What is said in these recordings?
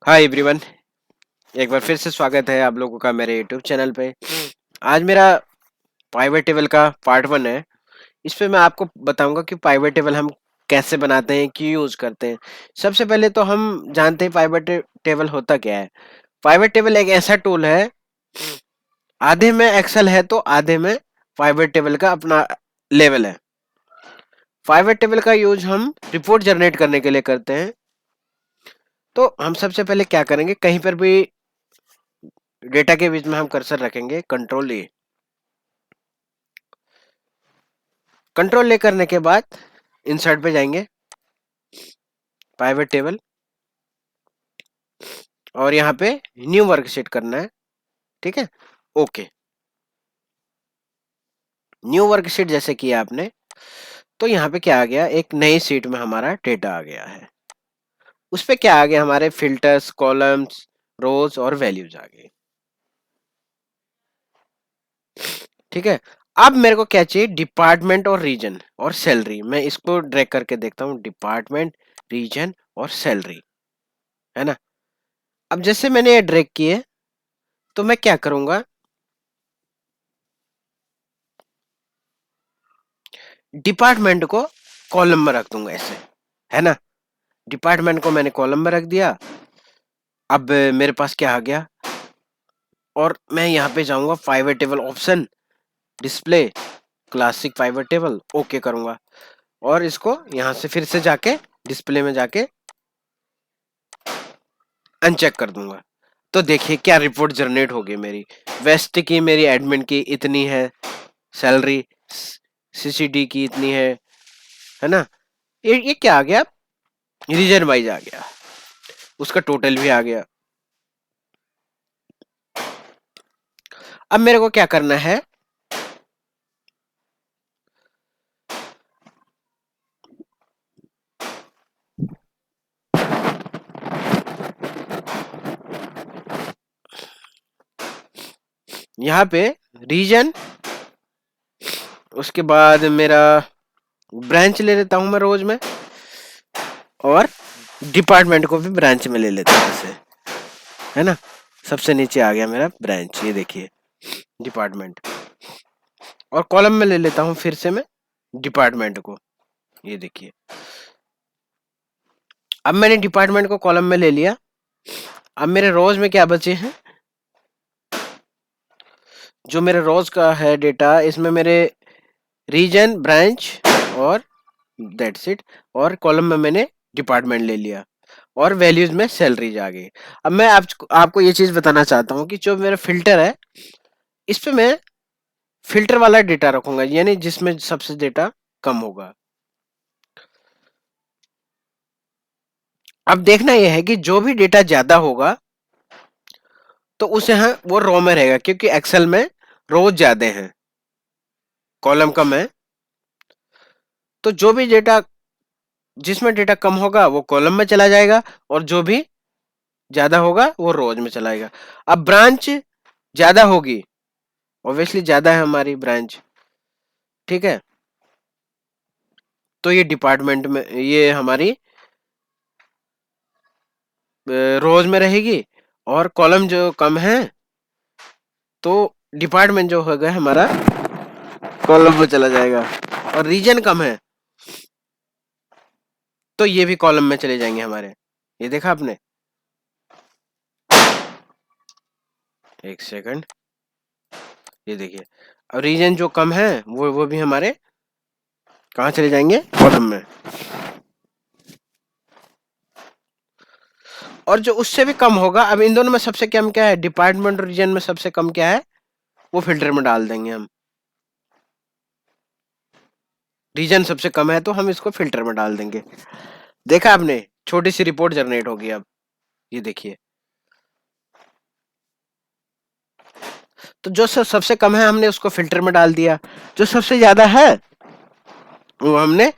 Hi everyone. एक बार फिर से स्वागत है आप लोगों का मेरे यूट्यूब चैनल पे। आज मेरा पाइवट टेबल का पार्ट 1 है। इस पे मैं आपको बताऊंगा कि पाइवट टेबल हम कैसे बनाते हैं, क्यों यूज करते हैं। सबसे पहले तो हम जानते हैं पाइवट टेबल होता क्या है। पाइवट टेबल एक ऐसा टूल है, आधे में एक्सेल है तो आधे में पाइवट टेबल का अपना लेवल है। पाइवट टेबल का यूज हम रिपोर्ट जनरेट करने के लिए करते हैं। तो हम सबसे पहले क्या करेंगे, कहीं पर भी डेटा के बीच में हम कर्सर रखेंगे, कंट्रोल ए। कंट्रोल ए करने के बाद इंसर्ट पे जाएंगे, पाइवट टेबल, और यहाँ पे न्यू वर्कशीट करना है। ठीक है, ओके। न्यू वर्कशीट जैसे किया आपने तो यहाँ पे क्या आ गया, एक नई शीट में हमारा डेटा आ गया है। उस पे क्या आ गया, हमारे फिल्टर्स, कॉलम्स, रोज और वैल्यूज आ गए। ठीक है, अब मेरे को क्या चाहिए, डिपार्टमेंट और रीजन और सैलरी। मैं इसको ड्रैग करके देखता हूँ, डिपार्टमेंट, रीजन और सैलरी, है ना। अब जैसे मैंने ये ड्रैग किए तो मैं क्या करूंगा, डिपार्टमेंट को कॉलम में रख दूंगा ऐसे, है ना। डिपार्टमेंट को मैंने कॉलम में रख दिया। अब मेरे पास क्या आ गया, और मैं यहाँ पे जाऊंगा pivot table option, display, classic pivot table, okay करूंगा। और इसको यहाँ से फिर से जाके डिस्प्ले में जाके अनचेक कर दूंगा। तो देखिए क्या रिपोर्ट जनरेट हो गई मेरी। वेस्ट की, मेरी एडमिन की इतनी है, सैलरी सीसीडी की इतनी है ना। ये क्या आ गया, रीजन वाइज आ गया, उसका टोटल भी आ गया। अब मेरे को क्या करना है, यहाँ पे रीजन, उसके बाद मेरा ब्रांच ले लेता हूं मैं रोज में, और डिपार्टमेंट को भी ब्रांच में ले लेता हूं ऐसे, है ना। सबसे नीचे आ गया मेरा ब्रांच, ये देखिए डिपार्टमेंट। और कॉलम में ले लेता हूं फिर से मैं डिपार्टमेंट को, ये देखिए। अब मैंने डिपार्टमेंट को कॉलम में ले लिया। अब मेरे रोज में क्या बचे हैं, जो मेरे रोज का है डेटा, इसमें मेरे रीजन, ब्रांच और दैट्स इट। और कॉलम में मैंने डिपार्टमेंट ले लिया, और वैल्यूज में सैलरीज आ गई। अब मैं आपको ये चीज बताना चाहता हूँ कि जो मेरा फिल्टर है, इस पे मैं फिल्टर वाला डेटा रखूंगा, यानी जिसमें सबसे डेटा कम होगा। अब देखना यह है कि जो भी डेटा ज्यादा होगा तो उसे हाँ वो रो में रहेगा, क्योंकि एक्सेल में रोज ज्यादा हैं, कॉलम कम है। तो जो भी डेटा, जिसमें डेटा कम होगा वो कॉलम में चला जाएगा, और जो भी ज्यादा होगा वो रोज में चला जाएगा। अब ब्रांच ज्यादा होगी, ऑब्वियसली ज्यादा है हमारी ब्रांच, ठीक है, तो ये डिपार्टमेंट में, ये हमारी रोज में रहेगी। और कॉलम जो कम है तो डिपार्टमेंट जो होगा हमारा कॉलम में चला जाएगा। और रीजन कम है तो ये भी कॉलम में चले जाएंगे हमारे। ये देखा आपने, एक सेकंड, ये देखिए। अब रीजन जो कम है वो भी हमारे कहाँ चले जाएंगे, कॉलम में। और जो उससे भी कम होगा, अब इन दोनों में सबसे कम क्या है, डिपार्टमेंट और रीजन में सबसे कम क्या है, वो फिल्टर में डाल देंगे हम। रीजन सबसे कम है तो हम इसको फिल्टर में डाल देंगे। देखा आपने, छोटी सी रिपोर्ट जनरेट होगी। अब ये देखिए, तो जो सबसे कम है हमने उसको फिल्टर में डाल दिया, जो सबसे ज्यादा है वो हमने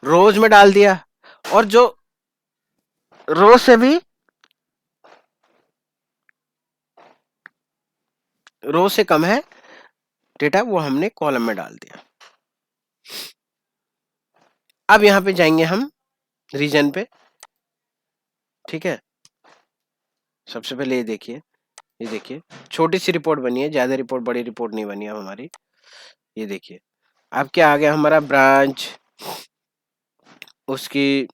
रोज में डाल दिया, और जो रो से भी, रो से कम है डेटा, वो हमने कॉलम में डाल दिया। अब यहां पे जाएंगे हम रीजन पे, ठीक है। सबसे पहले ये देखिए छोटी सी रिपोर्ट बनी है, ज्यादा रिपोर्ट बड़ी रिपोर्ट नहीं बनी है हमारी। ये देखिए अब क्या आ गया हमारा ब्रांच, उसकी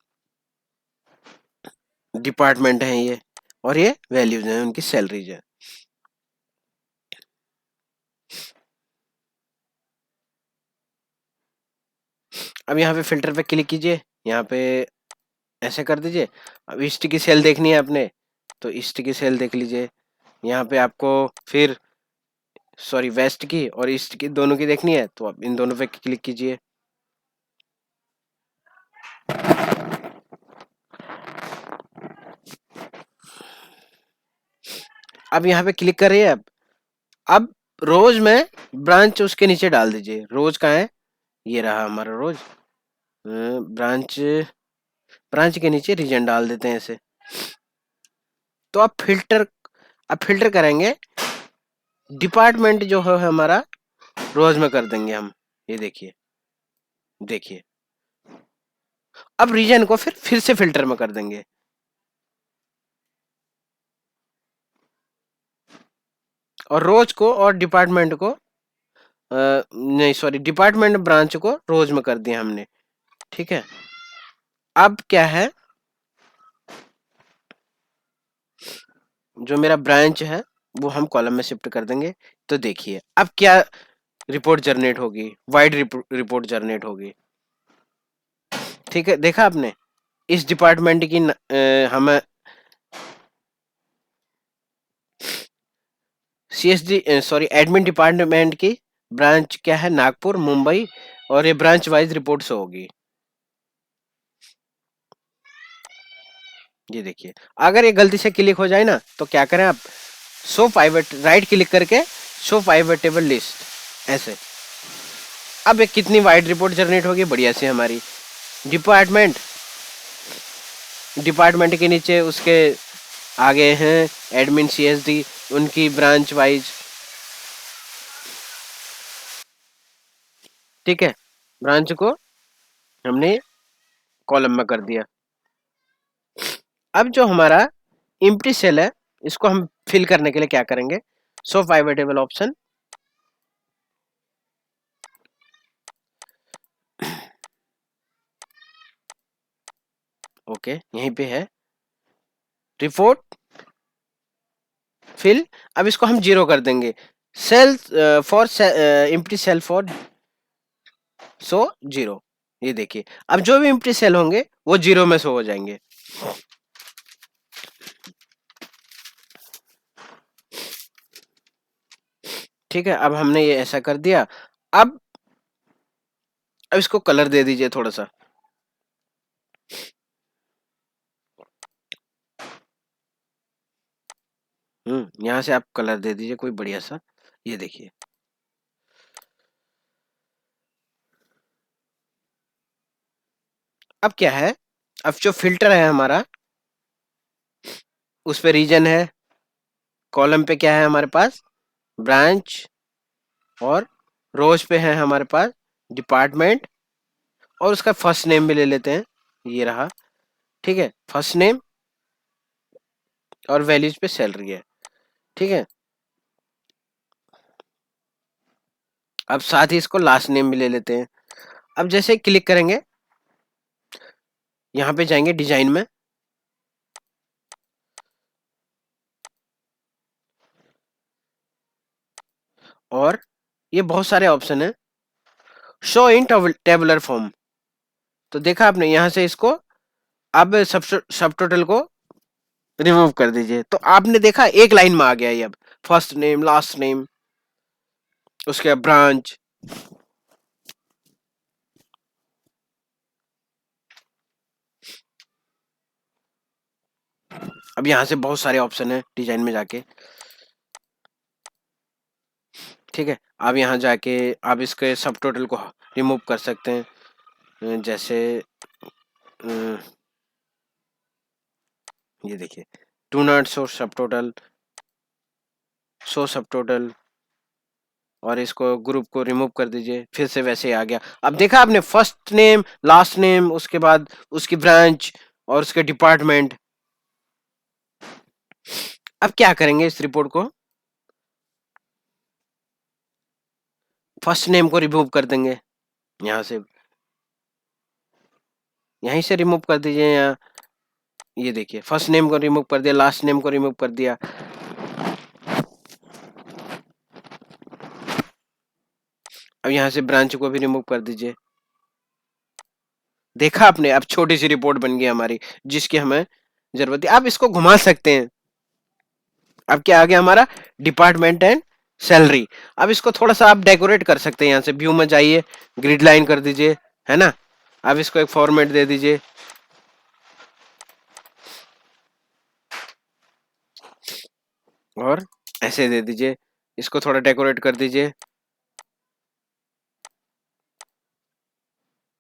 डिपार्टमेंट है ये, और ये वैल्यूज हैं, उनकी सैलरीज है। अब यहाँ पे फिल्टर पे क्लिक कीजिए, यहाँ पे ऐसे कर दीजिए। अब ईस्ट की सेल देखनी है आपने, तो ईस्ट की सेल देख लीजिए। यहाँ पे आपको फिर सॉरी वेस्ट की और ईस्ट की दोनों की देखनी है, तो आप इन दोनों पे क्लिक कीजिए। अब यहाँ पे क्लिक करिए। अब रोज में ब्रांच उसके नीचे डाल दीजिए। रोज कहाँ है, ये रहा हमारा रोज। ब्रांच ब्रांच के नीचे रीजन डाल देते हैं ऐसे। तो अब फिल्टर करेंगे, डिपार्टमेंट जो है हमारा रोज में कर देंगे हम। ये देखिए देखिए अब रीजन को फिर से फिल्टर में कर देंगे। और रोज को और डिपार्टमेंट को नहीं सॉरी डिपार्टमेंट ब्रांच को रोज में कर दिया हमने। ठीक है, अब क्या है, जो मेरा ब्रांच है वो हम कॉलम में शिफ्ट कर देंगे। तो देखिए अब क्या रिपोर्ट जनरेट होगी, वाइड रिपोर्ट जनरेट होगी। ठीक है, देखा आपने इस डिपार्टमेंट की हमें सीएसडी सॉरी एडमिन डिपार्टमेंट की ब्रांच क्या है, नागपुर मुंबई, और ये ब्रांच वाइज रिपोर्ट से होगी। ये देखिए अगर ये गलती से क्लिक हो जाए ना, तो क्या करें आप, शो पाइवट राइट क्लिक करके शो पाइवट टेबल लिस्ट ऐसे। अब एक कितनी वाइड रिपोर्ट जनरेट होगी बढ़िया से हमारी। डिपार्टमेंट डिपार्टमेंट के नीचे उसके आगे हैं एडमिन सीएसडी, उनकी ब्रांच वाइज। ठीक है, ब्रांच को हमने कॉलम में कर दिया। अब जो हमारा एम्प्टी सेल है, इसको हम फिल करने के लिए क्या करेंगे, show pivot table option, okay यहीं पे है रिपोर्ट फिल। अब इसको हम 0 कर देंगे। Cell for empty cell for show 0। ये देखिए अब जो भी एम्प्टी सेल होंगे वो 0 में शो हो जाएंगे। ठीक है, अब हमने ये ऐसा कर दिया। अब इसको कलर दे दीजिए थोड़ा सा। यहाँ से आप कलर दे दीजिए कोई बढ़िया सा। ये देखिए अब क्या है, अब जो फिल्टर है हमारा उस पे रीजन है, कॉलम पे क्या है हमारे पास ब्रांच, और रोज पे है हमारे पास डिपार्टमेंट, और उसका फर्स्ट नेम भी ले लेते हैं, ये रहा। ठीक है, फर्स्ट नेम और वैल्यूज पे सैलरी है। ठीक है, अब साथ ही इसको लास्ट नेम भी ले लेते हैं। अब जैसे क्लिक करेंगे, यहाँ पे जाएंगे डिजाइन में, और ये बहुत सारे ऑप्शन है, शो इन टेबुलर फॉर्म। तो देखा आपने, यहाँ से इसको अब सब टोटल को रिमूव कर दीजिए। तो आपने देखा एक लाइन में आ गया ये। अब फर्स्ट नेम लास्ट नेम उसके ब्रांच। अब यहाँ से बहुत सारे ऑप्शन है डिजाइन में जाके। ठीक है, आप यहाँ जाके आप इसके सब टोटल को रिमूव कर सकते हैं। जैसे ये देखिए टू नॉट शो सब टोटल, शो सब टोटल, और इसको ग्रुप को रिमूव कर दीजिए, फिर से वैसे ही आ गया। अब देखा आपने फर्स्ट नेम लास्ट नेम उसके बाद उसकी ब्रांच और उसके डिपार्टमेंट। अब क्या करेंगे इस रिपोर्ट को, फर्स्ट नेम को रिमूव कर देंगे यहाँ से, यहीं से रिमूव कर दीजिए। यहाँ ये देखिए फर्स्ट नेम को रिमूव कर दिया, लास्ट नेम को रिमूव कर दिया। अब यहाँ से ब्रांच को भी रिमूव कर दीजिए। देखा आपने, अब छोटी सी रिपोर्ट बन गई हमारी जिसकी हमें जरूरत है। आप इसको घुमा सकते हैं। अब क्या आ गया हमारा, डिपार्टमेंट एंड सैलरी। अब इसको थोड़ा सा आप डेकोरेट कर सकते हैं। यहाँ से व्यू में जाइए, ग्रिड लाइन कर दीजिए, है ना। अब इसको एक फॉर्मेट दे दीजिए, और ऐसे दे दीजिए। इसको थोड़ा डेकोरेट कर दीजिए,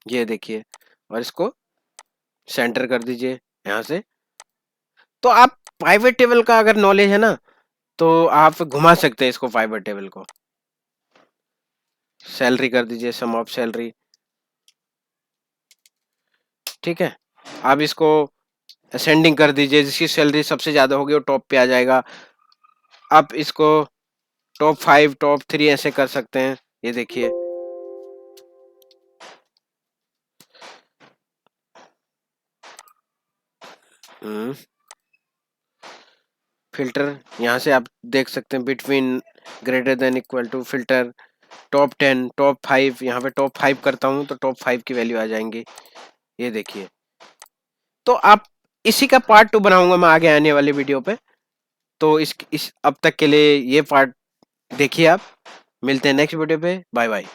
ये देखिए, और इसको सेंटर कर दीजिए यहाँ से। तो आप पाइवट टेबल का अगर नॉलेज है ना, तो आप घुमा सकते हैं इसको पाइवट टेबल को। सैलरी कर दीजिए, सम ऑफ सैलरी, ठीक है। आप इसको असेंडिंग कर दीजिए, जिसकी सैलरी सबसे ज्यादा होगी वो टॉप पे आ जाएगा। आप इसको टॉप 5, टॉप 3 ऐसे कर सकते हैं, ये देखिए। फिल्टर, यहाँ से आप देख सकते हैं between, greater than, equal to, filter, top 10, top 5। यहाँ पे टॉप 5 करता हूँ तो टॉप 5 की वैल्यू आ जाएंगी, ये देखिए। तो आप इसी का पार्ट 2 बनाऊंगा मैं आगे आने वाली वीडियो पे। तो इस अब तक के लिए ये पार्ट देखिए आप। मिलते हैं नेक्स्ट वीडियो पे, बाय बाय।